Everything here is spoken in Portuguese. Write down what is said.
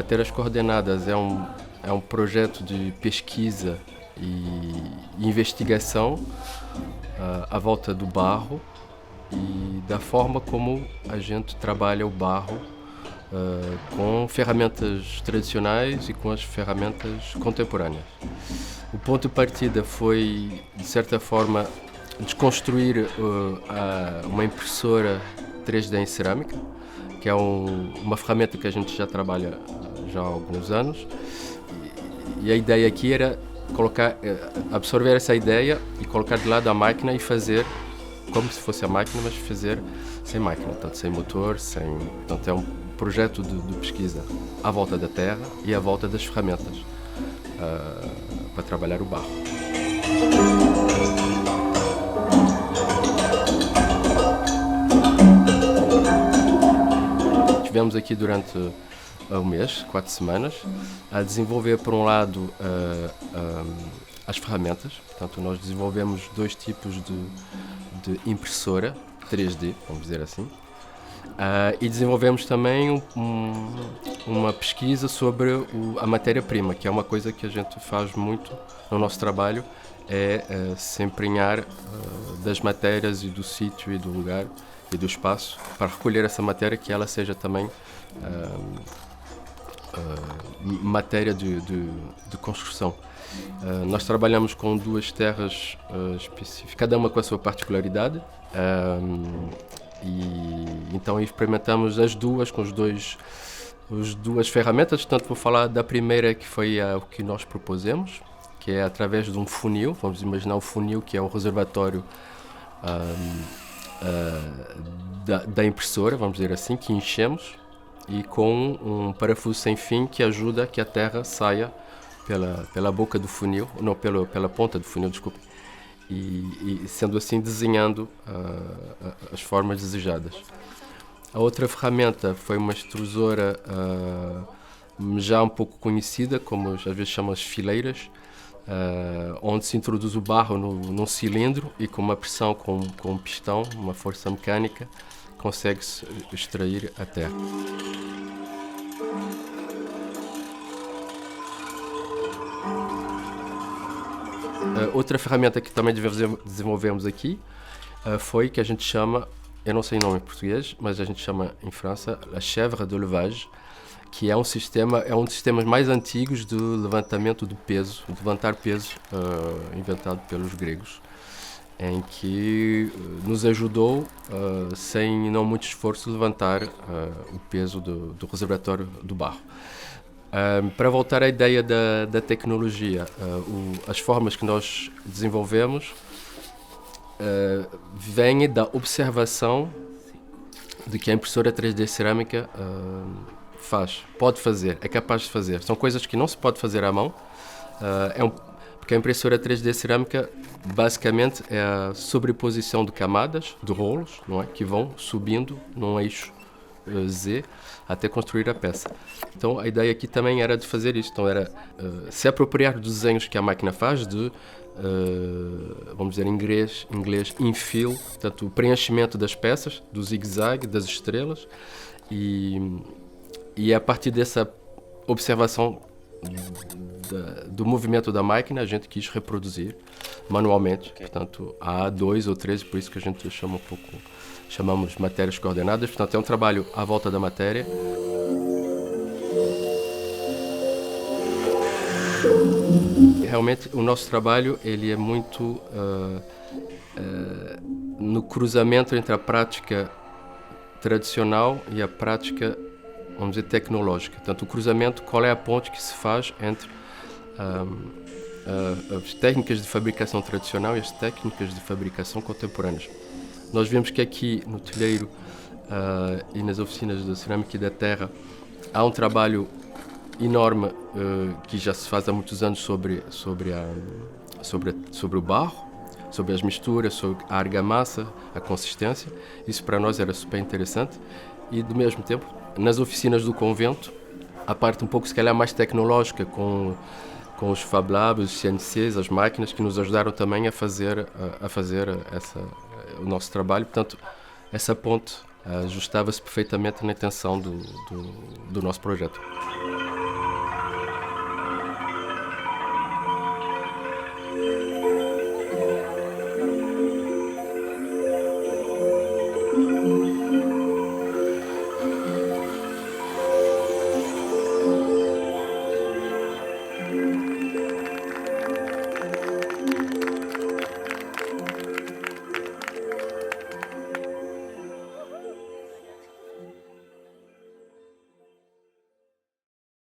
Matérias Coordenadas é um projeto de pesquisa e investigação à volta do barro e da forma como a gente trabalha o barro com ferramentas tradicionais e com as ferramentas contemporâneas. O ponto de partida foi, de certa forma, desconstruir uma impressora 3D em cerâmica, que é uma ferramenta que a gente já trabalha já há alguns anos. E a ideia aqui era absorver essa ideia e colocar de lado a máquina e fazer como se fosse a máquina, mas fazer sem máquina, portanto, sem motor, portanto, é um projeto de pesquisa à volta da terra e à volta das ferramentas para trabalhar o barro. Estivemos aqui durante um mês, 4 semanas, a desenvolver, por um lado, as ferramentas. Portanto, nós desenvolvemos 2 tipos de impressora 3D, vamos dizer assim, e desenvolvemos também uma pesquisa sobre a matéria-prima, que é uma coisa que a gente faz muito no nosso trabalho, se emprenhar das matérias e do sítio e do lugar e do espaço para recolher essa matéria, que ela seja também matéria de construção. Nós trabalhamos com 2 terras específicas, cada uma com a sua particularidade, e então experimentamos as duas com as 2 ferramentas. Portanto, vou falar da primeira, que foi o que nós propusemos, que é através de um funil. Vamos imaginar um funil que é o reservatório da impressora, vamos dizer assim, que enchemos, e com um parafuso sem fim que ajuda que a terra saia pela boca do funil, não, pela ponta do funil, desculpe, e sendo assim desenhando as formas desejadas. A outra ferramenta foi uma extrusora já um pouco conhecida, como às vezes chamam as fileiras, onde se introduz o barro num cilindro e com uma pressão, com um pistão, uma força mecânica, consegue-se extrair a terra. Outra ferramenta que também desenvolvemos aqui foi que a gente chama, eu não sei o nome em português, mas a gente chama em França a chèvre de levage, que é um dos sistemas mais antigos de levantamento de peso, de levantar peso, inventado pelos gregos, em que nos ajudou, sem não muito esforço, levantar o peso do reservatório do barro. Para voltar à ideia da tecnologia, as formas que nós desenvolvemos vêm da observação de que a impressora 3D cerâmica pode fazer, é capaz de fazer. São coisas que não se pode fazer à mão, porque a impressora 3D cerâmica basicamente é a sobreposição de camadas, de rolos, não é? Que vão subindo num eixo Z até construir a peça. Então a ideia aqui também era de fazer isto, então era se apropriar dos desenhos que a máquina faz, vamos dizer em inglês infill, portanto o preenchimento das peças, do zigue-zague, das estrelas, e a partir dessa observação do movimento da máquina a gente quis reproduzir manualmente. Portanto há 2 ou 3, por isso que a gente chamamos matérias coordenadas. Portanto é um trabalho à volta da matéria. Realmente o nosso trabalho ele é muito no cruzamento entre a prática tradicional e a prática, vamos dizer, tecnológica. Portanto, o cruzamento, qual é a ponte que se faz entre as técnicas de fabricação tradicional e as técnicas de fabricação contemporâneas. Nós vemos que aqui no Telheiro e nas oficinas da Cerâmica e da Terra há um trabalho enorme que já se faz há muitos anos sobre o barro, sobre as misturas, sobre a argamassa, a consistência. Isso para nós era super interessante. E, do mesmo tempo, nas oficinas do convento, a parte um pouco, se calhar, mais tecnológica, com os Fab Labs, os CNCs, as máquinas, que nos ajudaram também a fazer o nosso trabalho. Portanto, essa ponte ajustava-se perfeitamente na intenção do nosso projeto.